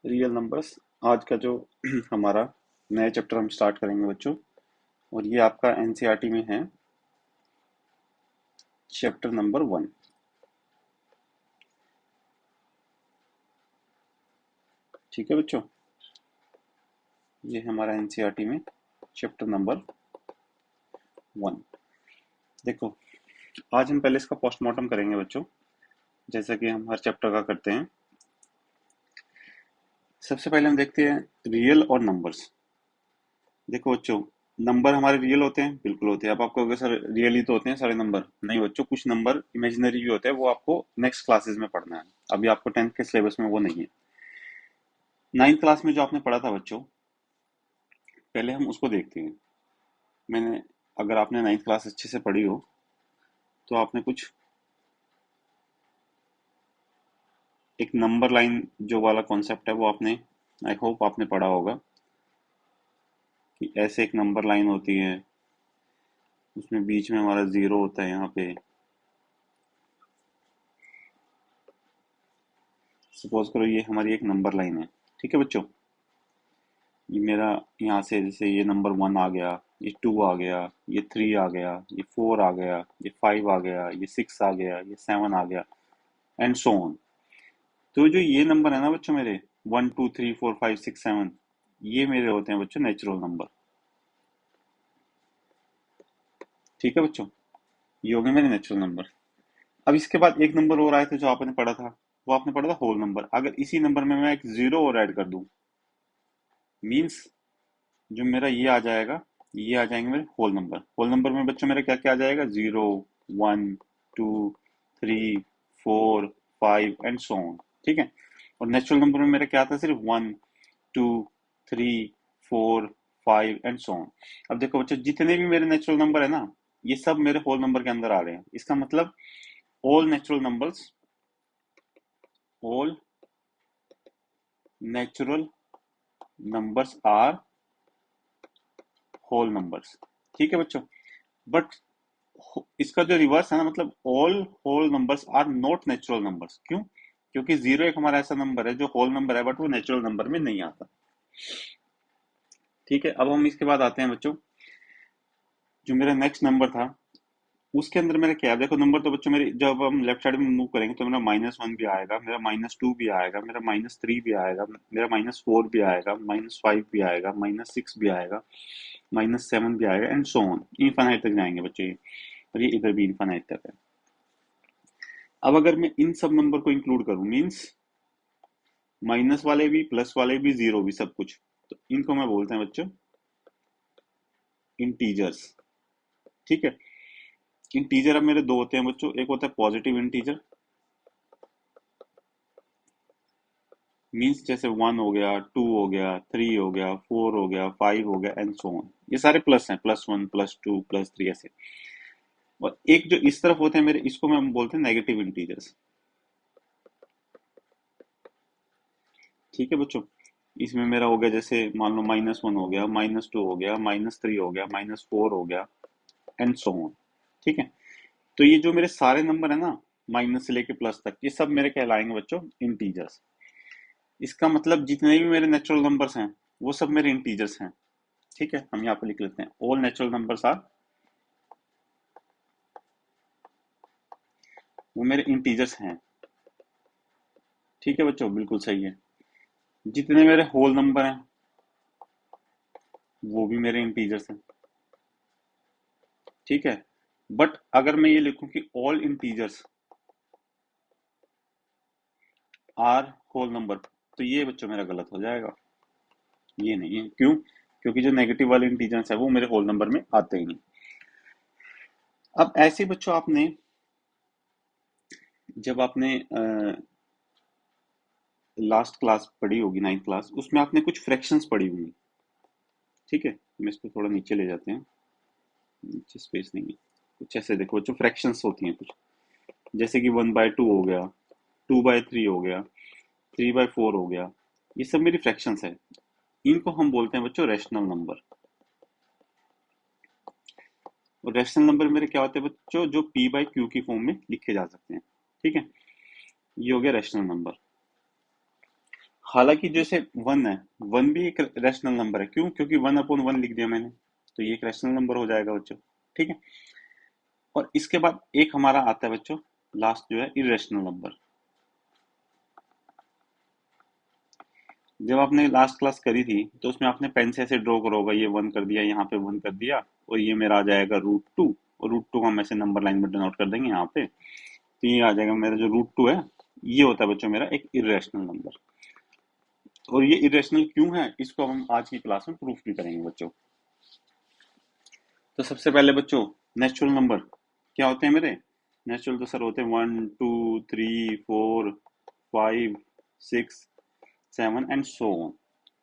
Real numbers आज का जो हमारा नया चैप्टर हम स्टार्ट करेंगे बच्चों। और ये आपका एनसीईआरटी में है, चैप्टर नंबर 1। ठीक है बच्चों, ये है हमारा एनसीईआरटी में चैप्टर नंबर 1। देखो, आज हम पहले इसका पोस्टमार्टम करेंगे बच्चों, जैसा कि हम हर चैप्टर का करते हैं। सबसे पहले हम देखते हैं रियल और नंबर्स। देखो बच्चों, नंबर हमारे रियल होते हैं, बिल्कुल होते हैं। अब आपको अगर सर रियल ही तो होते हैं सारे नंबर, नहीं बच्चों, कुछ नंबर इमेजिनरी भी होते हैं, वो आपको नेक्स्ट क्लासेस में पढ़ना है। अभी आपको 10th के सिलेबस में वो नहीं है। 9th क्लास में जो आपने पढ़ा था बच्चों, पहले हम उसको देखते हैं। मैंने अगर आपने 9th क्लास अच्छे से पढ़ी हो तो आपने कुछ एक नंबर लाइन जो वाला कॉन्सेप्ट है वो आपने, आई होप आपने पढ़ा होगा कि ऐसे एक नंबर लाइन होती है, उसमें बीच में हमारा जीरो होता है। यहाँ पे सपोज करो ये हमारी एक नंबर लाइन है। ठीक है बच्चों, ये मेरा यहाँ से जैसे ये नंबर 1 आ गया, ये 2 आ गया, ये 3 आ गया, ये 4 आ गया, ये 5 आ गया, ये 6 आ गया, ये 7 आ गया, एंड सो ऑन। तो जो ये नंबर है ना बच्चों मेरे, 1 2 3 4 5 6 7, ये मेरे होते हैं बच्चों नेचुरल नंबर। ठीक है बच्चों, ये हो गए मेरे नेचुरल नंबर। अब इसके बाद एक नंबर और आए थे जो आपने पढ़ा था, वो आपने पढ़ा था होल नंबर। अगर इसी नंबर में मैं एक जीरो और ऐड कर दूं, मीन्स जो मेरा ये आ जाएगा, ये आ जाएंगे मेरे होल नंबर। होल नंबर में बच्चों मेरा क्या क्या आ जाएगा, 0 1 2 3 4 5 एंड सो ऑन। ठीक है। और नेचुरल नंबर में मेरा क्या आता है, सिर्फ 1 2 3 4 5 एंड सो ऑन। अब देखो बच्चों, जितने भी मेरे नेचुरल नंबर है ना, ये सब मेरे होल नंबर के अंदर आ रहे हैं। इसका मतलब all natural numbers, all natural numbers are whole numbers. ठीक है बच्चों। बट इसका जो रिवर्स है ना, मतलब all whole numbers are not natural numbers. क्यों? क्योंकि जीरो एक हमारा ऐसा नंबर है जो होल नंबर है, बट वो नेचुरल नंबर में नहीं आता। ठीक है। अब हम इसके बाद आते हैं बच्चों, जो मेरा नेक्स्ट नंबर था उसके अंदर मेरा क्या है। देखो नंबर तो बच्चों मेरे, जब हम लेफ्ट साइड में मूव करेंगे तो मेरा -1 भी आएगा, मेरा -2 भी आएगा, मेरा -3 भी आएगा, मेरा -4 भी आएगा, -5 भी आएगा, -6 भी आएगा, -7 भी आएगा, एंड सो ऑन। इनफाइनाइट तक जाएंगे बच्चों ये। और ये इधर भी इनफाइनाइट तक है। अब अगर मैं इन सब नंबर को इंक्लूड करूं, मीन्स माइनस वाले भी, प्लस वाले भी, जीरो भी, सब कुछ, तो इनको मैं बोलते हैं बच्चों इंटीजर्स। ठीक है। इंटीजर अब मेरे दो होते हैं बच्चों, एक होता है पॉजिटिव इंटीजर, मीन्स जैसे 1 हो गया, 2 हो गया, 3 हो गया, 4 हो गया, 5 हो गया, एंड सो ऑन। ये सारे प्लस हैं, +1 +2 +3 ऐसे। और एक जो इस तरफ होते हैं मेरे, इसको मैं बोलते हैं नेगेटिव इंटीजर्स। ठीक है बच्चों। इसमें मेरा हो गया, जैसे मान लो -1 हो गया, -2 हो गया, -3 हो गया, -4 हो गया, एंड सो ऑन। ठीक है। तो ये जो मेरे सारे नंबर है ना, माइनस से लेके प्लस तक, ये सब मेरे कहलाएंगे बच्चों इंटीजर्स। इसका मतलब जितने भी मेरे नेचुरल नंबर्स हैं वो सब मेरे इंटीजर्स हैं। ठीक है, हम यहाँ पे लिख लेते हैं ऑल नेचुरल नंबर्स आर, वो मेरे इंटीजर्स हैं। ठीक है बच्चों, बिल्कुल सही है। जितने मेरे होल नंबर हैं वो भी मेरे इंटीजर्स हैं। ठीक है। बट अगर मैं ये लिखूं कि all integers are whole number, तो ये बच्चों मेरा गलत हो जाएगा। ये नहीं है। क्यों? क्योंकि जो नेगेटिव वाले इंटीजर्स है वो मेरे होल नंबर में आते ही नहीं। अब ऐसे ही बच्चों, आपने जब आपने लास्ट क्लास पढ़ी होगी 9th क्लास, उसमें आपने कुछ फ्रैक्शंस पढ़ी होंगी। ठीक है, हम इसको थोड़ा नीचे ले जाते हैं, नीचे स्पेस नहीं है। कुछ ऐसे देखो जो फ्रैक्शंस होती हैं कुछ, जैसे कि 1/2 हो गया, 2/3 हो गया, 3/4 हो गया, ये सब मेरी फ्रैक्शंस है। इनको हम बोलते हैं बच्चों रैशनल नंबर। और रैशनल नंबर मेरे क्या होते हैं बच्चों, जो p/q की फॉर्म में लिखे जा सकते हैं। ठीक है, ये हो गया रैशनल नंबर। हालांकि जैसे वन है, वन भी एक रैशनल नंबर है। क्यों? क्योंकि वन अपॉन वन लिख दिया मैंने, तो ये एक रैशनल नंबर हो जाएगा बच्चों। ठीक है। और इसके बाद एक हमारा आता है बच्चों, लास्ट जो है इरेशनल नंबर। जब आपने लास्ट क्लास करी थी तो उसमें आपने पेन से ऐसे ड्रॉ करा होगा, ये वन कर दिया, यहाँ पे वन कर दिया, और ये मेरा आ जाएगा रूट 2, और रूट 2 को हम ऐसे नंबर लाइन में डिनोट कर देंगे यहाँ पे। तो ये आ जाएगा मेरा जो रूट 2 है, ये होता है बच्चों मेरा एक इरेशनल नंबर। और ये इरेशनल क्यों है, इसको हम आज की क्लास में प्रूफ भी करेंगे बच्चों। तो सबसे पहले बच्चों, नेचुरल नंबर क्या होते हैं मेरे? नेचुरल तो सर होते हैं 1 2 3 4 5 6 7 एंड सो ऑन।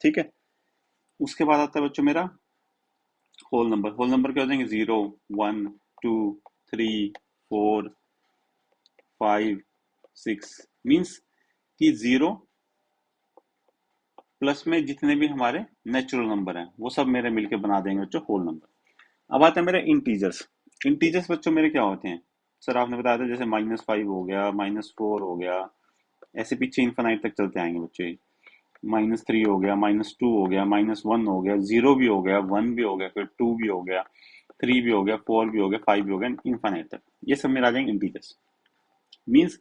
ठीक है। उसके बाद आता है बच्चों मेरा होल नंबर। होल नंबर क्या हो जाएंगे? 0 1 2 3 4 5 6। मीन्स कि 0 प्लस में जितने भी हमारे नेचुरल नंबर हैं वो सब मेरे मिलके बना देंगे बच्चों होल नंबर। अब आते हैं मेरे इंटीजर्स। इंटीजर्स बच्चों मेरे क्या होते हैं? सर आपने बताया था जैसे -5 हो गया, -4 हो गया, ऐसे पीछे इन्फानाइट तक चलते आएंगे बच्चों ये। -3 हो गया, -2 हो गया, -1 हो गया, 0 भी हो गया, 1 भी हो गया, फिर 2 भी हो गया, 3 भी हो गया, 4 भी हो गया, 5 भी हो गया, इन्फानाइट तक। ये सब मेरे आ जाएंगे इंटीजर्स। मीन्स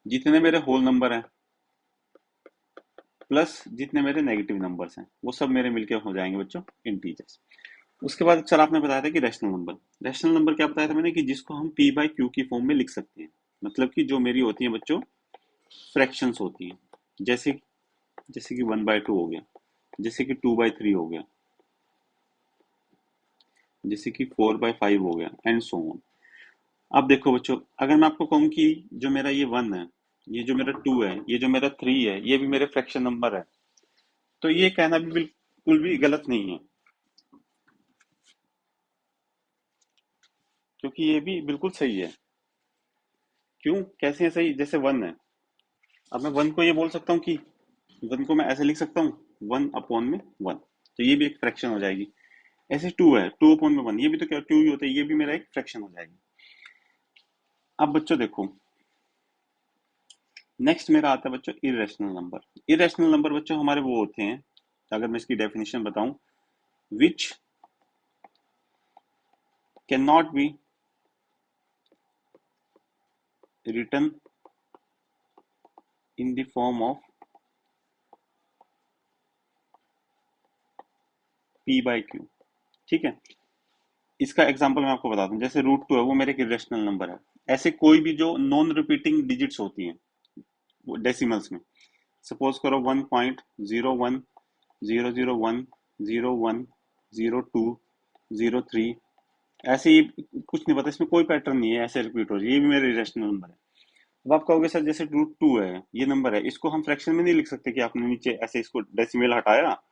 जितने मेरे होल नंबर हैं प्लस जितने मेरे नेगेटिव नंबर्स हैं वो सब मेरे मिलके हो जाएंगे बच्चों इंटीजर्स। उसके बाद सर आपने बताया था कि रैशनल नंबर। रैशनल नंबर क्या बताया था मैंने? कि जिसको हम पी बाई क्यू की फॉर्म में लिख सकते हैं। मतलब कि जो मेरी होती है बच्चों फ्रैक्शंस होती हैं। जैसे जैसे कि 1/2 हो गया, जैसे कि 2/3 हो गया, जैसे कि 4/5 हो गया, एंड सो ऑन। अब देखो बच्चों, अगर मैं आपको कहूँ कि जो मेरा ये 1 है, ये जो मेरा 2 है, ये जो मेरा 3 है, ये भी मेरे फ्रैक्शन नंबर है, तो ये कहना भी बिल्कुल भी गलत नहीं है, क्योंकि ये भी बिल्कुल सही है। क्यों? कैसे है सही? जैसे 1 है, अब मैं 1 को ये बोल सकता हूँ कि 1 को मैं ऐसे लिख सकता हूँ, 1/1, तो ये भी एक फ्रैक्शन हो जाएगी। ऐसे 2 है, 2/1, ये भी तो क्या 2 ही होता है, ये भी मेरा एक फ्रैक्शन हो जाएगी। अब बच्चों देखो, नेक्स्ट मेरा आता है बच्चों इरेशनल नंबर। इरेशनल नंबर बच्चों हमारे वो होते हैं, अगर मैं इसकी डेफिनेशन बताऊं, which can not be written in the form of p by q. ठीक है। इसका एग्जांपल मैं आपको बताता हूँ, जैसे रूट 2 है, वो मेरे एक इरेशनल नंबर है। ऐसे कोई भी जो नॉन रिपीटिंग डिजिट्स होती हैं वो डेसिमल्स में, सपोज करो 1.01010010203, ऐसे ही कुछ नहीं पता, इसमें कोई पैटर्न नहीं है, ऐसे रिपीट हो रही है, ये भी मेरे इरेशनल नंबर है। अब आप कहोगे सर जैसे रूट 2 है, ये नंबर है, इसको हम फ्रैक्शन में नहीं लिख सकते कि आपने नीचे ऐसे इसको डेसिमल हटाया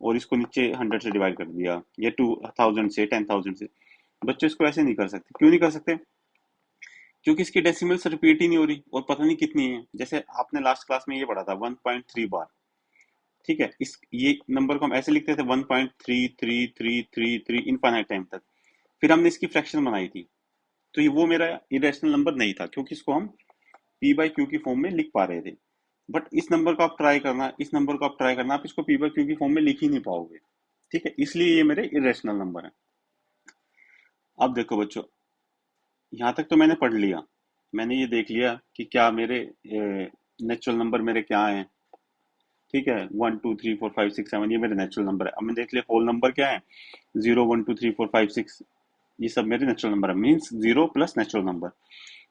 और इसको नीचे 100 से डिवाइड कर दिया, या 2000 से, 10,000 से। बच्चों इसको ऐसे नहीं कर सकते। क्यों नहीं कर सकते? क्योंकि इसकी डेसिमल्स रिपीट ही नहीं हो रही और पता नहीं कितनी है। जैसे आपने लास्ट क्लास में ये पढ़ा था 1.3 बार। ठीक है। इस ये नंबर को हम ऐसे लिखते थे 1.3333 इनफाइनाइट टाइम तक। फिर हमने इसकी फ्रैक्शन बनाई थी, तो ये वो मेरा इरेशनल नंबर नहीं था, क्योंकि इसको हम पी बाई क्यू की फॉर्म में लिख पा रहे थे। बट इस नंबर को आप ट्राई करना, इस नंबर को आप ट्राई करना, आप इसको पी बाई क्यू की फॉर्म में लिख ही नहीं पाओगे। ठीक है, इसलिए ये मेरे इरेशनल नंबर है। अब देखो बच्चों, यहाँ तक तो मैंने पढ़ लिया, मैंने ये देख लिया कि क्या मेरे नेचुरल नंबर मेरे क्या हैं। ठीक है, 1 2 3 4 5 6 7, ये मेरे नेचुरल नंबर है। अब मैं देख लिया होल नंबर क्या है, 0 1 2 3 4 5 6, ये सब मेरे नेचुरल नंबर है, मीन्स 0 प्लस नेचुरल नंबर।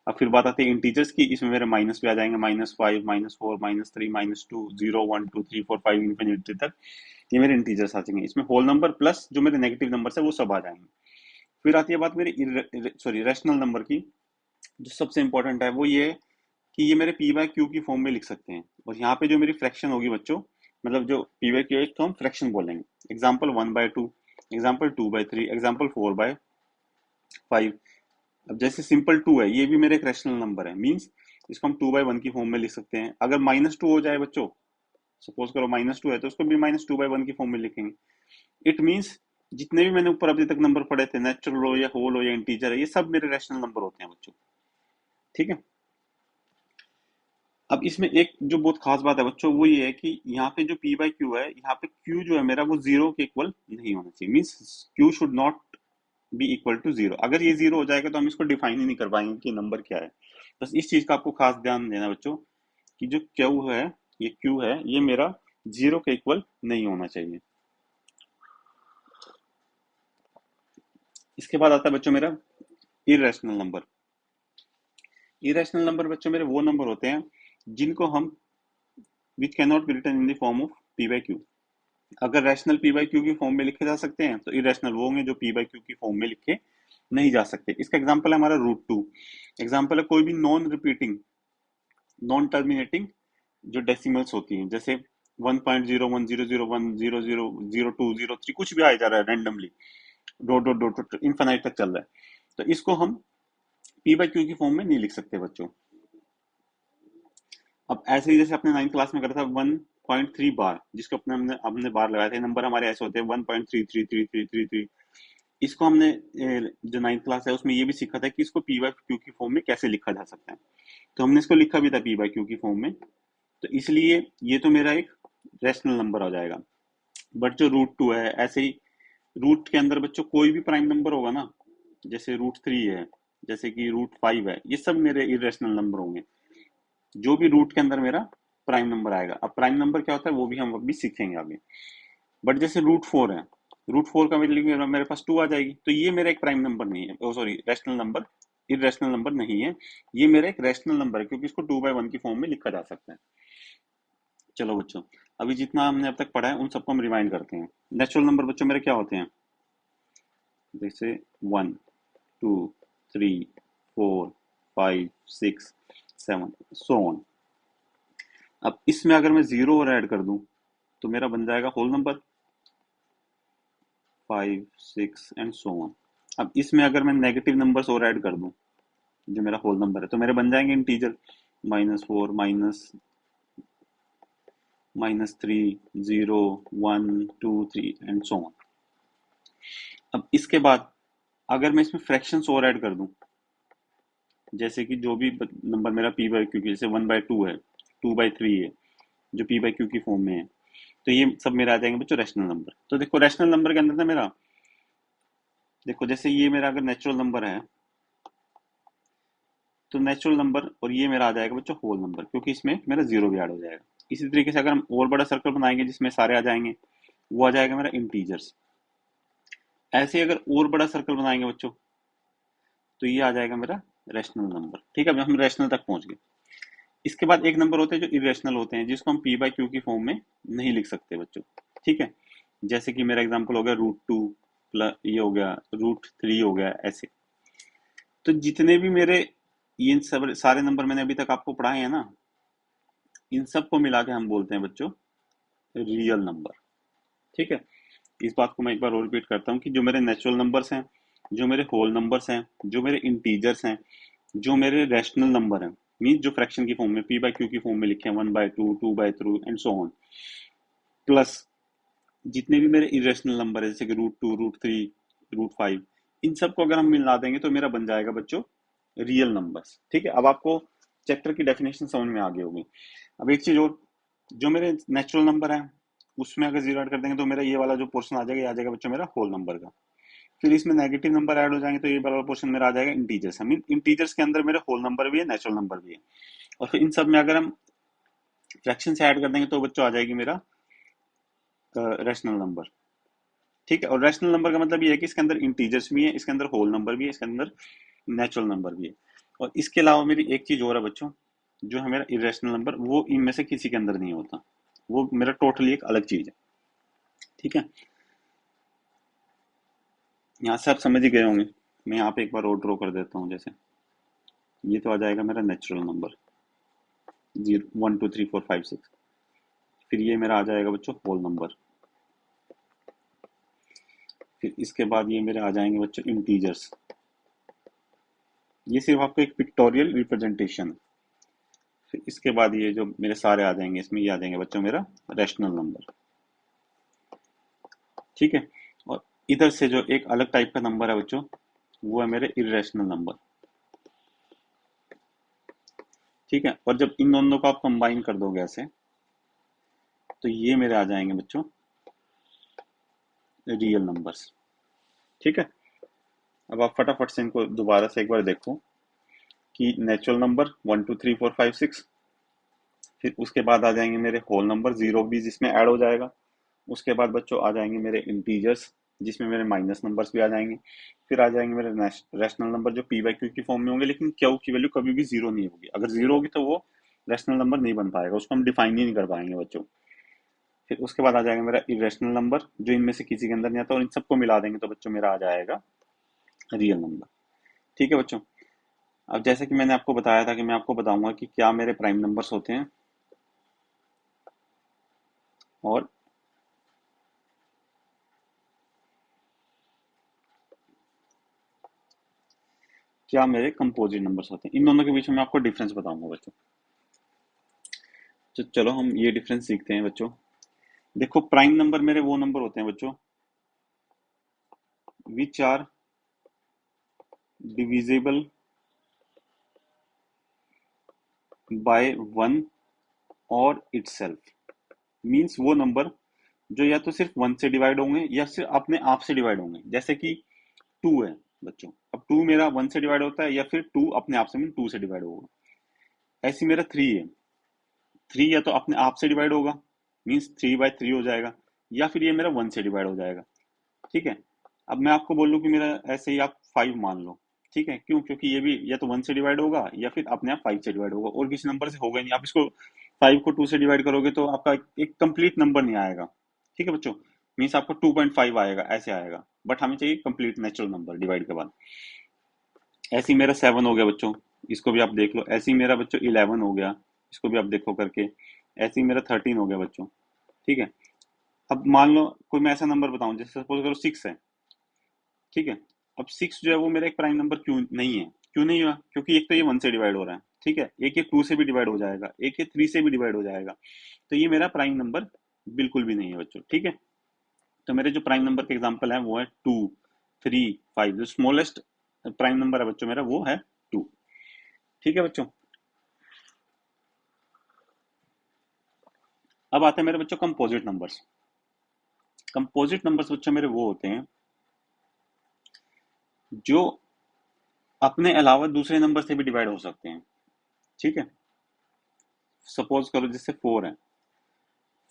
अब फिर बात आती है इंटीजर्स की, इसमें मेरे माइनस भी आ जाएंगे, -5 -4 -3 -2 0 1 2 3 4 5 इन्फिनिटी तक, ये मेरे इंटीजर्स आ जाएंगे। इसमें होल नंबर प्लस जो मेरे नेगेटिव नंबर है वो सब आ जाएंगे। फिर आती है बात मेरी सॉरी रैशनल नंबर की। जो सबसे इंपॉर्टेंट है वो ये है कि ये मेरे पी बाय क्यू की फॉर्म में लिख सकते हैं। और यहाँ पे जो मेरी फ्रैक्शन होगी बच्चों, मतलब जो पी बाय क्यू है तो हम फ्रैक्शन बोलेंगे। Example 1/2, example 2/3, example 4/5। अब जैसे सिंपल 2 है, ये भी मेरे एक रैशनल नंबर है, मींस इसको हम 2/1 की फॉर्म में लिख सकते हैं। अगर -2 हो जाए बच्चों, सपोज करो -2 है, तो उसको भी -2/1 की फॉर्म में लिखेंगे। इट मींस जितने भी मैंने ऊपर अभी तक नंबर पढ़े थे, नेचुरल हो या होल हो या इंटीजर है, ये सब मेरे रैशनल नंबर होते हैं बच्चों। ठीक है। अब इसमें एक जो बहुत खास बात है बच्चों, वो ये है कि यहाँ पे जो पी बाई क्यू है, यहाँ पे क्यू जो है मेरा वो जीरो के इक्वल नहीं होना चाहिए। Means q should not be equal to zero. अगर ये जीरो हो जाएगा तो हम इसको डिफाइन ही नहीं कर पाएंगे कि नंबर क्या है। बस इस चीज का आपको खास ध्यान देना बच्चों, कि जो क्यू है, ये क्यू है, ये मेरा जीरो के इक्वल नहीं होना चाहिए। इसके बाद आता है बच्चों मेरा इरेशनल नंबर। इरेशनल नंबर बच्चों मेरे वो नंबर होते हैं जिनको हम which can not be written in the form of p by q. अगर रैशनल पी बाई क्यू की फॉर्म में लिखे जा सकते हैं तो इरेशनल वो होंगे जो पी बाई क्यू की फॉर्म में लिखे नहीं जा सकते। इसका एग्जाम्पल है हमारा रूट टू। एग्जाम्पल है कोई भी नॉन रिपीटिंग, नॉन टर्मिनेटिंग जो डेसिमल्स होती हैं, जैसे 1.0100010000203 कुछ भी आ जा रहा है randomly, dot dot dot dot infinite तक चल रहा है, तो इसको हम पी बाई क्यू की फॉर्म में नहीं लिख सकते बच्चों। अब ऐसे ही जैसे अपने 9th क्लास में करा था 1.3 बार, जिसको अपने हमने हमने बार लगाए थे, नंबर हमारे ऐसे होते हैं 1.333333। इसको हमने जो 9th क्लास है उसमें ये भी सीखा था कि इसको पी बाई क्यू की फॉर्म में कैसे लिखा जा सकता है। तो हमने इसको लिखा भी था पी बाई क्यू की फॉर्म में। तो इसलिए ये तो मेरा एक रैशनल नंबर हो जाएगा। बट जो रूट टू है, ऐसे ही रूट के अंदर बच्चों कोई भी प्राइम नंबर होगा ना, जैसे रूट थ्री है, जैसे कि रूट फाइव है, ये सब मेरे इरेशनल नंबर होंगे। जो भी रूट के अंदर मेरा प्राइम नंबर आएगा, अब प्राइम नंबर क्या होता है वो भी हम अभी सीखेंगे आगे। बट जैसे रूट फोर है, रूट फोर का मतलब मेरे पास टू आ जाएगी, तो ये मेरा एक प्राइम नंबर नहीं है, oh sorry rational number, irrational number नहीं है। ये मेरा एक रैशनल नंबर है क्योंकि इसको 2/1 की फॉर्म में लिखा जा सकता है। चलो बच्चों, अभी जितना हमने अब तक पढ़ा है उन सबको हम रिवाइंड करते हैं। नेचुरल नंबर बच्चों मेरे क्या होते हैं, जैसे 1 2 3 4 5 6 7 सो ऑन। अब इसमें अगर मैं जीरो और ऐड कर दूं तो मेरा बन जाएगा whole number 5 6 and so on. अब इसमें अगर मैं नेगेटिव नंबर्स और ऐड कर दूं जो मेरा होल नंबर है, तो मेरे बन जाएंगे इंटीजर -4 -3 0 1 2 3 एंड सो ऑन। अब इसके बाद अगर मैं इसमें फ्रैक्शंस और ऐड कर दूं, जैसे कि जो भी नंबर मेरा पी बाई क्यू की, जैसे 1/2 है, 2/3 है, जो पी बाई क्यू की फॉर्म में है, तो ये सब मेरा आ जाएंगे बच्चों रैशनल नंबर। तो देखो रैशनल नंबर के अंदर ना मेरा, देखो जैसे ये मेरा अगर नेचुरल नंबर है, तो नेचुरल नंबर और ये मेरा आ जाएगा बच्चों होल नंबर, क्योंकि इसमें मेरा जीरो भी ऐड हो जाएगा। इसी तरीके से अगर हम और बड़ा सर्कल बनाएंगे जिसमें सारे आ जाएंगे, वो आ जाएगा मेरा इंटीजर्स। ऐसे ही अगर और बड़ा सर्कल बनाएंगे बच्चों, तो ये आ जाएगा मेरा रैशनल नंबर। ठीक है, अब हम रैशनल तक पहुंच गए। इसके बाद एक नंबर होते हैं जो इरेशनल होते हैं, जिसको हम पी बाई क्यू की फॉर्म में नहीं लिख सकते बच्चों। ठीक है, जैसे कि मेरा एग्जांपल हो गया रूट टू प्लस, ये हो गया रूट थ्री हो गया, ऐसे। तो जितने भी मेरे ये सब सारे नंबर मैंने अभी तक आपको पढ़ाए हैं ना, इन सबको मिला के हम बोलते हैं बच्चों रियल नंबर। ठीक है, इस बात को मैं एक बार और रिपीट करता हूँ कि जो मेरे नेचुरल नंबर्स हैं, जो मेरे होल नंबर्स हैं, जो मेरे इंटीजर्स हैं, जो मेरे रैशनल नंबर हैं, मीन जो फ्रैक्शन की फॉर्म में पी बाई क्यू की फॉर्म में लिखे हैं 1/2 2/3 एंड सो ऑन, प्लस जितने भी मेरे इरेशनल नंबर है जैसे कि root two root three root five, इन सबको अगर हम मिला देंगे तो मेरा बन जाएगा बच्चों रियल नंबर्स। ठीक है, अब आपको चैप्टर की डेफिनेशन समझ में आ गई होगी। अब एक चीज और, जो मेरे नेचुरल नंबर है उसमें अगर जीरो ऐड कर देंगे तो मेरा ये वाला जो पोर्शन आ जाएगा, ये आ जाएगा बच्चों मेरा होल नंबर का। फिर इसमें नेगेटिव नंबर ऐड हो जाएंगे तो ये वाला पोर्शन मेरा आ जाएगा इंटीजर्स। आई मीन इंटीजर्स के अंदर मेरे होल नंबर भी है, नेचुरल नंबर भी है। और फिर इन सब में अगर हम फ्रैक्शन से ऐड कर देंगे तो बच्चों आ जाएगी मेरा रैशनल नंबर। ठीक है, और रैशनल नंबर का मतलब ये है कि इसके अंदर इंटीजर्स भी है, इसके अंदर होल नंबर भी है, इसके अंदर नेचुरल नंबर भी है। और इसके अलावा मेरी एक चीज और है बच्चों, जो है मेरा इरेशनल नंबर, वो इनमें से किसी के अंदर नहीं होता, वो मेरा टोटली एक अलग चीज है। ठीक है, यहाँ से आप समझ ही गए होंगे। मैं यहाँ पे एक बार और ड्रॉ कर देता हूँ, जैसे ये तो आ जाएगा मेरा नेचुरल नंबर 0 1 2 3 4 5 6। फिर ये मेरा आ जाएगा बच्चों होल नंबर। फिर इसके बाद ये मेरे आ जाएंगे बच्चों इंटीजर्स। ये सिर्फ आपको एक पिक्टोरियल रिप्रेजेंटेशन है। फिर इसके बाद ये जो मेरे सारे आ जाएंगे, इसमें ये आ जाएंगे बच्चों मेरा रैशनल नंबर। ठीक है, और इधर से जो एक अलग टाइप का नंबर है बच्चों, वो है मेरे इरेशनल नंबर। ठीक है। और जब इन दोनों को आप कंबाइन कर दोगे ऐसे, तो ये मेरे आ जाएंगे बच्चों रियल नंबर्स। ठीक है। अब आप फटाफट से इनको दोबारा से एक बार देखो कि नेचुरल नंबर 1 2 3 4 5 6, फिर उसके बाद आ जाएंगे मेरे होल नंबर, जीरो भी जिसमें ऐड हो जाएगा। उसके बाद बच्चों आ जाएंगे मेरे इंटीजर्स, जिसमें मेरे माइनस नंबर्स भी आ जाएंगे। फिर आ जाएंगे मेरे रैशनल नंबर जो पी बाई क्यू की फॉर्म में होंगे, लेकिन क्यू की वैल्यू कभी भी जीरो नहीं होगी। अगर जीरो होगी तो वो रैशनल नंबर नहीं बन पाएगा, उसको हम डिफाइन ही नहीं कर पाएंगे बच्चों। फिर उसके बाद आ जाएगा मेरा इरेशनल नंबर, जो इनमें से किसी के अंदर नहीं आता, और इन सबको मिला देंगे तो बच्चों मेरा आ जाएगा रियल नंबर। ठीक है बच्चों। अब जैसे कि मैंने आपको बताया था कि मैं आपको बताऊंगा कि क्या मेरे प्राइम नंबर्स होते हैं और क्या मेरे कंपोजिट नंबर्स होते हैं। इन दोनों के बीच में मैं आपको डिफरेंस बताऊंगा बच्चों। तो चलो हम ये डिफरेंस सीखते हैं बच्चों। देखो, प्राइम नंबर मेरे वो नंबर होते हैं बच्चों which are divisible by one और इटसेल्फ। मींस वो नंबर जो या तो सिर्फ वन से डिवाइड होंगे या सिर्फ अपने आप से डिवाइड होंगे। जैसे कि टू है बच्चों, अब टू मेरा वन से डिवाइड होता है या फिर टू अपने आप से मीन टू से डिवाइड होगा। ऐसी मेरा थ्री है, थ्री या तो अपने आप से डिवाइड होगा, मीन्स 3/3 हो जाएगा, या फिर ये मेरा वन से डिवाइड हो जाएगा। ठीक है। अब मैं आपको बोल लूँ कि मेरा ऐसे ही आप फाइव मान लो। ठीक है, क्यों? क्योंकि ये भी या तो वन से डिवाइड होगा या फिर अपने आप फाइव से डिवाइड होगा, और किसी नंबर से होगा ही नहीं। आप इसको फाइव को टू से डिवाइड करोगे तो आपका एक कंप्लीट नंबर नहीं आएगा। ठीक है बच्चों, मीन्स आपको 2.5 आएगा, ऐसे आएगा, बट हमें चाहिए कंप्लीट नेचुरल नंबर डिवाइड के बाद। ऐसे ही मेरा सेवन हो गया बच्चों, इसको भी आप देख लो। ऐसे ही मेरा बच्चों 11 हो गया, इसको भी आप देखो करके। ऐसे ही मेरा 13 हो गया बच्चों। ठीक है। अब मान लो कोई मैं ऐसा नंबर बताऊं, जैसे सपोज करो सिक्स है। ठीक है। अब सिक्स जो है वो मेरा एक प्राइम नंबर क्यों नहीं है? क्यों नहीं हुआ? क्योंकि एक तो ये वन से डिवाइड हो रहा है। ठीक है, एक ये टू से भी डिवाइड हो जाएगा, एक ये थ्री से भी डिवाइड हो जाएगा, तो ये मेरा प्राइम नंबर बिल्कुल भी नहीं है बच्चों। ठीक है। तो मेरे जो प्राइम नंबर के एग्जाम्पल है वो है टू, थ्री, फाइव। जो स्मॉलेस्ट प्राइम नंबर है बच्चों मेरा वो है टू। ठीक है बच्चों। अब आते हैं मेरे बच्चों कंपोजिट नंबर्स। कंपोजिट नंबर्स बच्चों मेरे वो होते हैं जो अपने अलावा दूसरे नंबर से भी डिवाइड हो सकते हैं। ठीक है। सपोज करो जैसे फोर है,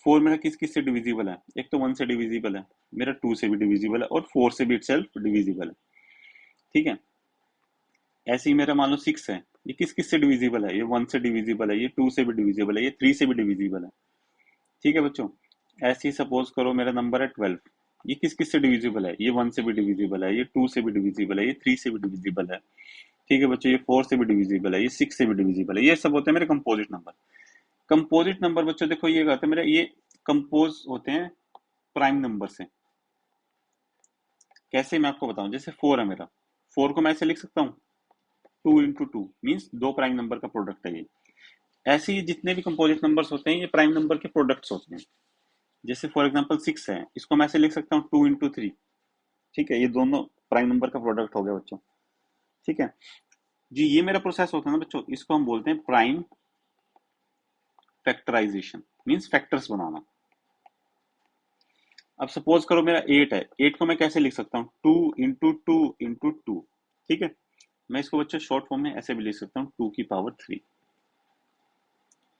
फोर मेरा किस किस से डिविजिबल है? एक तो वन से डिविजिबल है, मेरा टू से भी डिविजिबल है, और फोर से भी इटसेल्फ डिविजिबल है। ठीक है। ऐसे ही मेरा मान लो सिक्स है, ये किस किस से डिविजिबल है? ये वन से डिविजिबल है, ये टू से भी डिविजिबल है, ये थ्री से भी डिविजिबल है। ठीक है बच्चों। ऐसे ही सपोज करो मेरा नंबर है 12, ये किस किस से डिविजिबल है? ये वन से भी डिविजिबल है, ये टू से भी डिविजिबल है, ये थ्री से भी डिविजिबल है। ठीक है बच्चों, ये फोर से भी डिविजिबल है, ये सिक्स से भी डिविजिबल है। ये सब होते हैं मेरे कंपोजिट नंबर। कंपोजिट नंबर बच्चों देखो ये कहते हैं मेरे, ये कंपोज होते हैं प्राइम नंबर से। कैसे मैं आपको बताऊं, जैसे फोर है मेरा, फोर को मैं ऐसे लिख सकता हूँ टू इंटू टू, मीन्स दो प्राइम नंबर का प्रोडक्ट है ये। ऐसे ही जितने भी कंपोजिट नंबर्स होते हैं ये प्राइम नंबर के प्रोडक्ट्स होते हैं। जैसे फॉर एग्जांपल सिक्स है, इसको मैं ऐसे लिख सकता हूँ टू इंटू थ्री। ठीक है, ये दोनों प्राइम नंबर का प्रोडक्ट हो गया बच्चों। ठीक है जी। ये मेरा प्रोसेस होता है ना बच्चों, इसको हम बोलते हैं प्राइम फैक्टराइजेशन, मीन्स फैक्टर्स बनाना। अब सपोज करो मेरा एट है, एट को मैं कैसे लिख सकता हूँ? Two into two into to. ठीक है। मैं इसको बच्चों शॉर्ट फॉर्म में ऐसे भी लिख सकता हूँ, टू की पावर थ्री।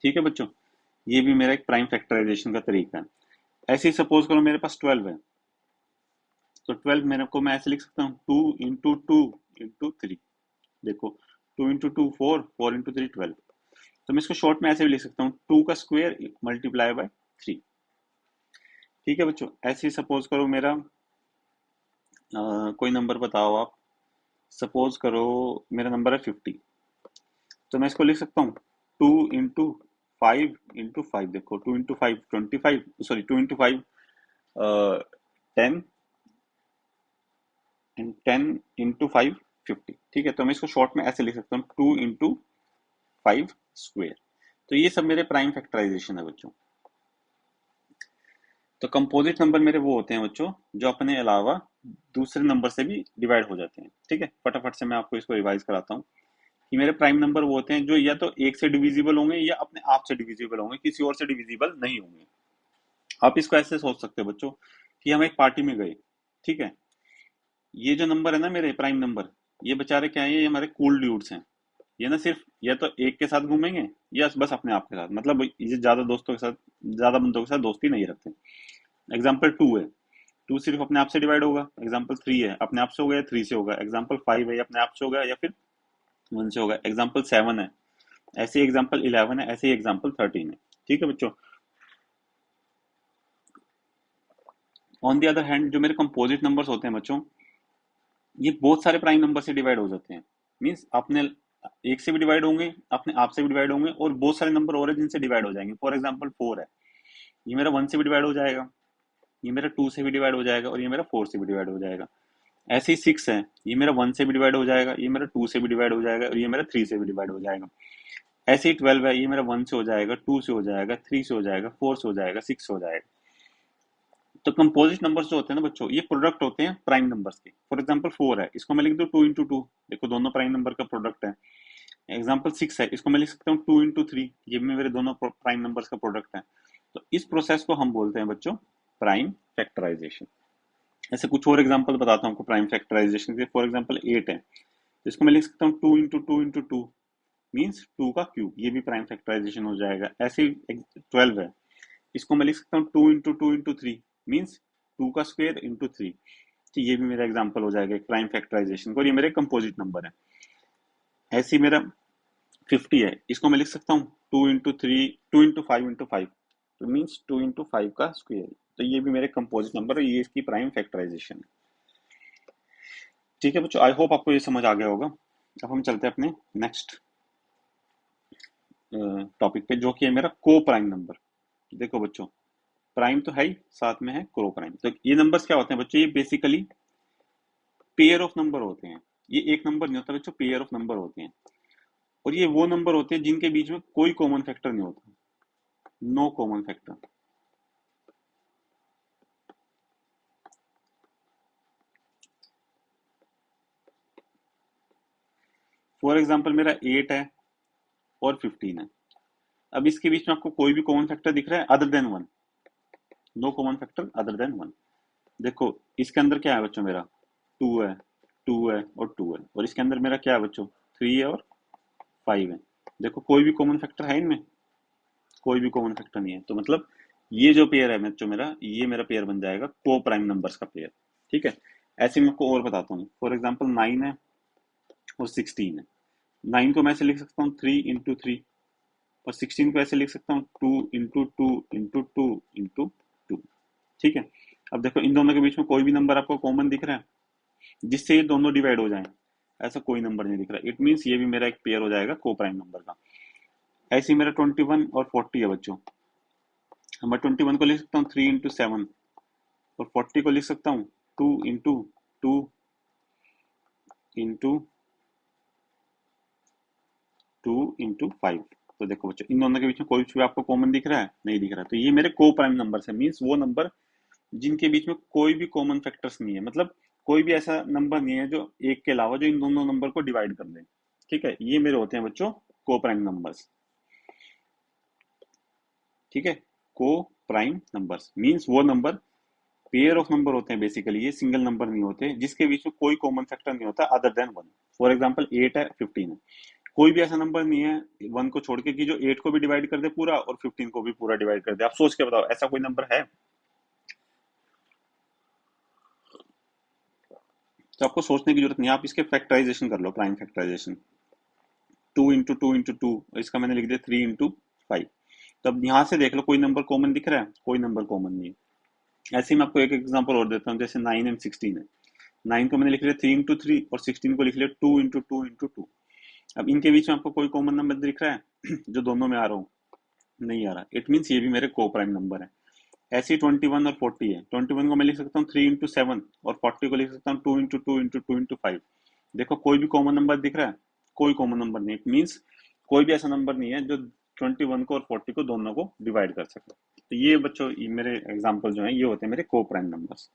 ठीक है बच्चों, ये भी मेरा एक प्राइम फैक्टराइजेशन का तरीका है। ऐसे ही सपोज करो मेरे पास 12 है, तो 12 मेरे को मैं ऐसे लिख सकता हूँ two into two into three. देखो, two into two four, four into three 12। तो मैं इसको शॉर्ट में ऐसे भी लिख सकता हूँ, टू का स्क्वायर मल्टीप्लाई बाय थ्री। ठीक है बच्चों। ऐसे ही सपोज करो मेरा कोई नंबर बताओ आप। सपोज करो मेरा नंबर है 50, तो मैं इसको लिख सकता हूँ two into five into five. देखो, two into five 25, sorry two into five 10, and 10 into five 50। ठीक है। तो मैं इसको शॉर्ट में ऐसे लिख सकता हूँ टू इंटू फाइव स्क्वेयर। तो ये सब मेरे प्राइम फैक्टराइजेशन है बच्चों। तो कंपोजिट नंबर मेरे वो होते हैं बच्चों जो अपने अलावा दूसरे नंबर से भी डिवाइड हो जाते हैं। ठीक है, फटाफट से मैं आपको इसको रिवाइज कराता हूँ ये मेरे प्राइम नंबर वो होते हैं जो या तो एक से डिविजिबल होंगे या अपने आप से डिविजिबल होंगे, किसी और से डिविजिबल नहीं होंगे। आप इसको ऐसे सोच सकते हो बच्चों कि हम एक पार्टी में गए, ठीक है, ये जो नंबर है ना मेरे प्राइम नंबर, ये बेचारे क्या है, ये हमारे कूल ड्यूड्स हैं। ये ना सिर्फ या तो एक के साथ घूमेंगे या बस अपने आप के साथ, मतलब ये ज्यादा दोस्तों के साथ, ज्यादा बंदों के साथ दोस्ती नहीं रखते। एग्जाम्पल टू है, टू सिर्फ अपने आप से डिवाइड होगा। एग्जाम्पल थ्री है, अपने आप से होगा या थ्री से होगा। एग्जाम्पल फाइव है, या अपने आप से होगा या फिर वन से होगा। एग्जाम्पल सेवन है, ऐसे ही एग्जाम्पल इलेवन है, ऐसे ही एग्जाम्पल थर्टीन है। ठीक है बच्चों। ऑन दी अदर हैंड जो मेरे कंपोजिट नंबर्स होते हैं बच्चों, ये बहुत सारे प्राइम नंबर से डिवाइड हो जाते हैं। मीन्स अपने एक से भी डिवाइड होंगे, अपने आप से भी डिवाइड होंगे, और बहुत सारे नंबर और हैं जिनसे डिवाइड हो जाएंगे। फॉर एग्जाम्पल फोर है, ये मेरा वन से भी डिवाइड हो जाएगा, ये मेरा टू से भी डिवाइड हो जाएगा, और ये मेरा फोर से भी डिवाइड हो जाएगा। ऐसे ही सिक्स है, ये मेरा वन से भी डिवाइड हो जाएगा, ये मेरा टू से भी डिवाइड हो जाएगा, और ये मेरा थ्री से भी डिवाइड हो जाएगा। ऐसे ही ट्वेल्व है, ये मेरा वन से हो जाएगा, टू से हो जाएगा, थ्री से हो जाएगा, फोर से हो जाएगा, सिक्स से हो जाएगा। तो कंपोजिट नंबर्स जो होते हैं ना बच्चों, ये प्रोडक्ट होते हैं प्राइम नंबर्स के। फॉर एग्जाम्पल फोर है, इसको मैं लिख दूं टू इंटू टू, देखो दोनों प्राइम नंबर का प्रोडक्ट है। एग्जाम्पल सिक्स है, इसको मैं लिख सकता हूँ टू इंटू थ्री, ये भी मेरे दोनों प्राइम नंबर्स का प्रोडक्ट है। तो इस प्रोसेस को हम बोलते हैं बच्चों प्राइम फैक्टराइजेशन। ऐसे कुछ और एग्जाम्पल बताता हूँ आपको प्राइम फैक्टराइजेशन के। फॉर एग्जाम्पल एट है, तो इसको मैं लिख सकता हूँ two into two means two का क्यूब, ये भी प्राइम फैक्टराइजेशन हो जाएगा। ऐसे ही ट्वेल्व है, इसको मैं लिख सकता हूँ two into three means two का स्क्वायर इंटू थ्री। तो ये भी मेरा एग्जाम्पल हो जाएगा एक प्राइम फैक्टराइजेशन का, और ये मेरे कंपोजिट नंबर है। ऐसे ही मेरा फिफ्टी है, इसको मैं लिख सकता हूँ two into three, to into five into five, तो मीन्स टू इंटू फाइव का स्क्वायर। तो ये भी मेरे कंपोजिट नंबर है, ये इसकी प्राइम फैक्टराइजेशन है। ठीक है बच्चों, आई होप आपको ये समझ आ गया होगा। अब हम चलते हैं अपने नेक्स्ट टॉपिक पे, जो कि है मेरा को प्राइम नंबर। देखो बच्चों, प्राइम तो है ही, साथ में है क्रो प्राइम। तो ये नंबर्स क्या होते हैं बच्चों, ये बेसिकली पेयर ऑफ नंबर होते हैं। ये एक नंबर नहीं होता बच्चों, पेयर ऑफ नंबर होते हैं। और ये वो नंबर होते हैं जिनके बीच में कोई कॉमन फैक्टर नहीं होता, no common factor. For example मेरा एट है और फिफ्टीन है। अब इसके बीच में आपको कोई भी कॉमन फैक्टर दिख रहा है other than one, no common factor other than one. देखो इसके अंदर क्या है बच्चों, मेरा टू है, टू है और टू है, और इसके अंदर मेरा क्या है बच्चों, थ्री है और फाइव है। देखो कोई भी कॉमन फैक्टर है इनमें, कोई भी कॉमन फैक्टर नहीं है। तो मतलब ये जो पेयर है बच्चों मेरा, ये मेरा पेयर बन जाएगा को प्राइम नंबर्स का पेयर। ठीक है। ऐसे मैं आपको और बताता हूँ। फॉर एग्जाम्पल नाइन है और सिक्सटीन है। नाइन को मैं ऐसे लिख सकता हूँ थ्री इंटू थ्री, और सिक्सटीन को ऐसे लिख सकता हूँ two into two into two into to. ठीक है। अब देखो इन दोनों के बीच में कोई भी नंबर आपको कॉमन दिख रहा है जिससे ये दोनों डिवाइड हो जाएं, ऐसा कोई नंबर नहीं दिख रहा। इट मीन्स ये भी मेरा एक पेयर हो जाएगा को प्राइम नंबर का। ऐसे ही मेरा ट्वेंटी वन और फोर्टी है बच्चों। मैं ट्वेंटी वन को लिख सकता हूँ थ्री इंटू सेवन, और फोर्टी को लिख सकता हूँ two into two into two into five. तो देखो बच्चों इन दोनों के बीच में कोई भी आपको कॉमन दिख रहा है, नहीं दिख रहा। तो ये मेरे को प्राइम नंबर है, मीन्स वो नंबर जिनके बीच में कोई भी कॉमन फैक्टर्स नहीं है, मतलब कोई भी ऐसा नंबर नहीं है जो एक के अलावा जो इन दोनों नंबर को डिवाइड कर दे। ठीक है, ये मेरे होते हैं बच्चों को प्राइम नंबर्स। ठीक है, को प्राइम नंबर्स मीन्स वो नंबर पेयर ऑफ नंबर होते हैं बेसिकली, ये सिंगल नंबर नहीं होते जिसके बीच में कोई कॉमन फैक्टर नहीं होता other than one. For example eight है, फिफ्टीन है, कोई भी ऐसा नंबर नहीं है वन को छोड़ के कि जो एट को भी डिवाइड कर दे पूरा और फिफ्टीन को भी पूरा डिवाइड कर दे। आप सोच के बताओ ऐसा कोई नंबर है? तो आपको सोचने की जरूरत नहीं है, आप इसके फैक्टराइजेशन कर लो, prime factorization. Two into two, इसका मैंने लिख दिया थ्री इंटू फाइव। तो अब यहाँ से देख लो कोई नंबर कॉमन दिख रहा है, कोई नंबर कॉमन नहीं है। ऐसे ही मैं आपको एक एग्जांपल और देता हूँ, जैसे नाइन एंड सिक्सटीन है। नाइन को मैंने लिख लिया थ्री इंटू थ्री, और सिक्सटीन को लिख लिया to into two into to. अब इनके बीच में आपको कोई कॉमन नंबर दिख रहा है जो दोनों में आ रहा हूँ? नहीं आ रहा। इट मीन्स ये भी मेरे को प्राइम नंबर है। ऐसे ही ट्वेंटी वन और फोर्टी है। ट्वेंटी वन को मैं लिख सकता हूँ थ्री इंटू सेवन, और फोर्टी को लिख सकता हूँ two into two into two into five. देखो कोई भी कॉमन नंबर दिख रहा है? कोई कॉमन नंबर नहीं। इट मीन्स कोई भी ऐसा नंबर नहीं है जो ट्वेंटी वन को और फोर्टी को दोनों को डिवाइड कर सके। तो ये बच्चों ये मेरे एग्जाम्पल जो है ये होते हैं मेरे को प्राइम नंबर्स।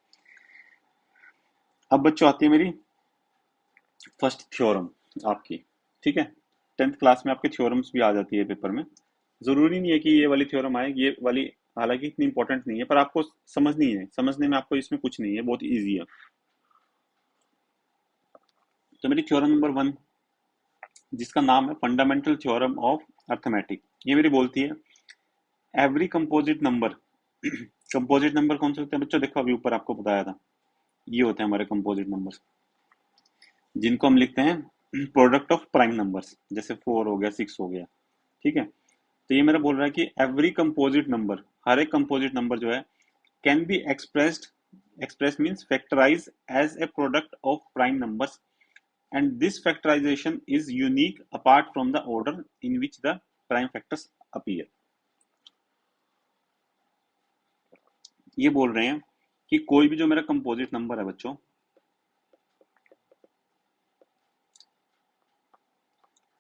अब बच्चों आती है मेरी फर्स्ट थ्योरम आपकी। ठीक है, टेंथ क्लास में आपके थ्योरम्स भी आ जाती है पेपर में। जरूरी नहीं है कि ये वाली थ्योरम आए, ये वाली हालांकि इतनी इंपॉर्टेंट नहीं है, पर आपको समझनी है, समझने में आपको इसमें कुछ नहीं है, बहुत ईजी है। तो मेरी थ्योरम नंबर 1, जिसका नाम है फंडामेंटल थ्योरम ऑफ अर्थमेटिक, ये मेरी बोलती है every composite number composite number कौन से होते हैं बच्चों? देखो अभी ऊपर आपको बताया था, ये होते हैं हमारे कंपोजिट नंबर्स, जिनको हम लिखते हैं प्रोडक्ट ऑफ प्राइम नंबर्स, जैसे 4 हो गया, 6 हो गया। ठीक है, तो ये मेरा बोल रहा है कि एवरी कंपोजिट नंबर, हर एक कंपोजिट नंबर जो है, can be expressed, express means factorise as a product of prime numbers, and this factorisation is unique apart from the order in which the prime factors appear. ये बोल रहे हैं कि कोई भी जो मेरा कंपोजिट नंबर है बच्चों,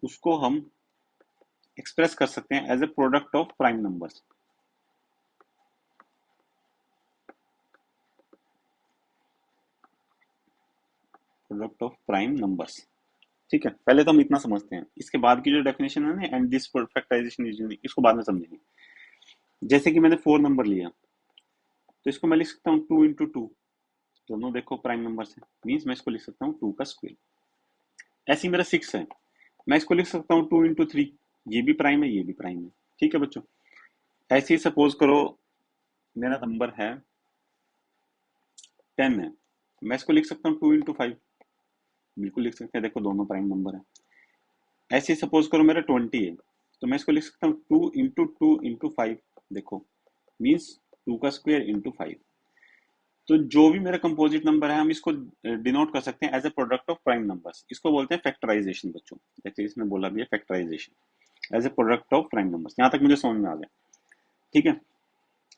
उसको हम एक्सप्रेस कर सकते हैं as a product of prime numbers. Product of prime numbers, ठीक है, पहले तो हम इतना समझते हैं, इसके बाद की जो डेफिनेशन है ना, and this factorisation is unique, इसको बाद में समझेंगे। जैसे कि मैंने 4 नंबर लिया, तो इसको मैं लिख सकता हूँ 2 × 2, दोनों देखो प्राइम नंबर है, मीन्स मैं इसको लिख सकता हूँ 2 का स्क्वायर। ऐसे ही मेरा 6 है, मैं इसको लिख सकता हूँ 2 × 3, ये भी प्राइम है, ये भी प्राइम है। ठीक है बच्चों, ऐसे ही सपोज करो मेरा नंबर है 10 है, मैं इसको लिख सकता हूँ 2 × 5, बिल्कुल लिख सकते हैं, देखो दोनों प्राइम नंबर है। ऐसे ही सपोज करो मेरा 20 है, तो मैं इसको लिख सकता हूँ 2 × 2 × 5, देखो मीन्स 2 का स्क्वायर इंटू 5। तो जो भी मेरा कंपोजिट नंबर है, हम इसको डिनोट कर सकते हैं as a product of prime numbers, इसको बोलते हैं फैक्टराइजेशन बच्चों। जैसे इसमें बोला भी है factorisation as a product of prime numbers, यहाँ तक मुझे समझ में आ गया। ठीक है,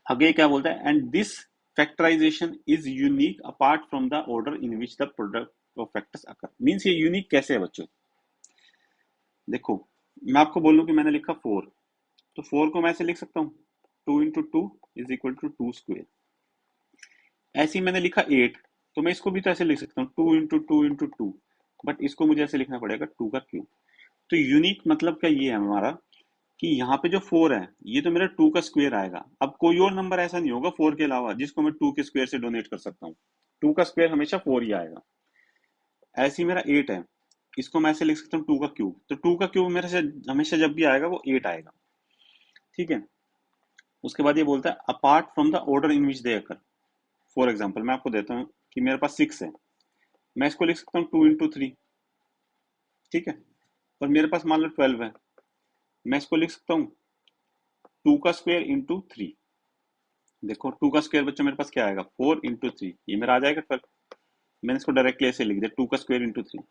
आगे क्या बोलता है, and this factorisation is unique apart from the order in which the product of factors occur. Means ये यूनिक कैसे है बच्चों? देखो मैं आपको बोलूं कि मैंने लिखा 4, तो 4 को मैं ऐसे लिख सकता हूँ 2 × 2 = 2 स्क्वायर। ऐसे ही मैंने लिखा 8, तो मैं इसको भी तो ऐसे लिख सकता हूँ 2 × 2 × 2, बट इसको मुझे ऐसे लिखना पड़ेगा 2 का क्यूब। तो यूनिक मतलब क्या ये है हमारा, कि यहाँ पे जो 4 है, ये तो मेरा 2 का स्क्वायर आएगा। अब कोई और नंबर ऐसा नहीं होगा 4 के अलावा जिसको मैं 2 के स्क्वायर से डोनेट कर सकता हूँ, 2 का स्क्वायर हमेशा 4 ही आएगा। ऐसे ही मेरा 8 है, इसको मैं ऐसे लिख सकता हूँ 2 का क्यूब, तो 2 का क्यूब मेरे से हमेशा जब भी आएगा वो 8 आएगा। ठीक है, उसके बाद ये बोलता है apart from the order in which they occur. For example मैं आपको देता हूँ कि मेरे पास 6 है, मैं इसको लिख सकता हूँ 2 × 3। ठीक है, और मेरे पास मान लो 12 है, मैं इसको लिख सकता हूँ 2 का स्क्वायर इंटू 3। देखो 2 का स्क्वायर बच्चों मेरे पास क्या आएगा, 4 × 3, ये मेरा आ जाएगा 12। मैंने इसको डायरेक्टली ऐसे लिख दिया 2 का स्क्वायर इंटू 3।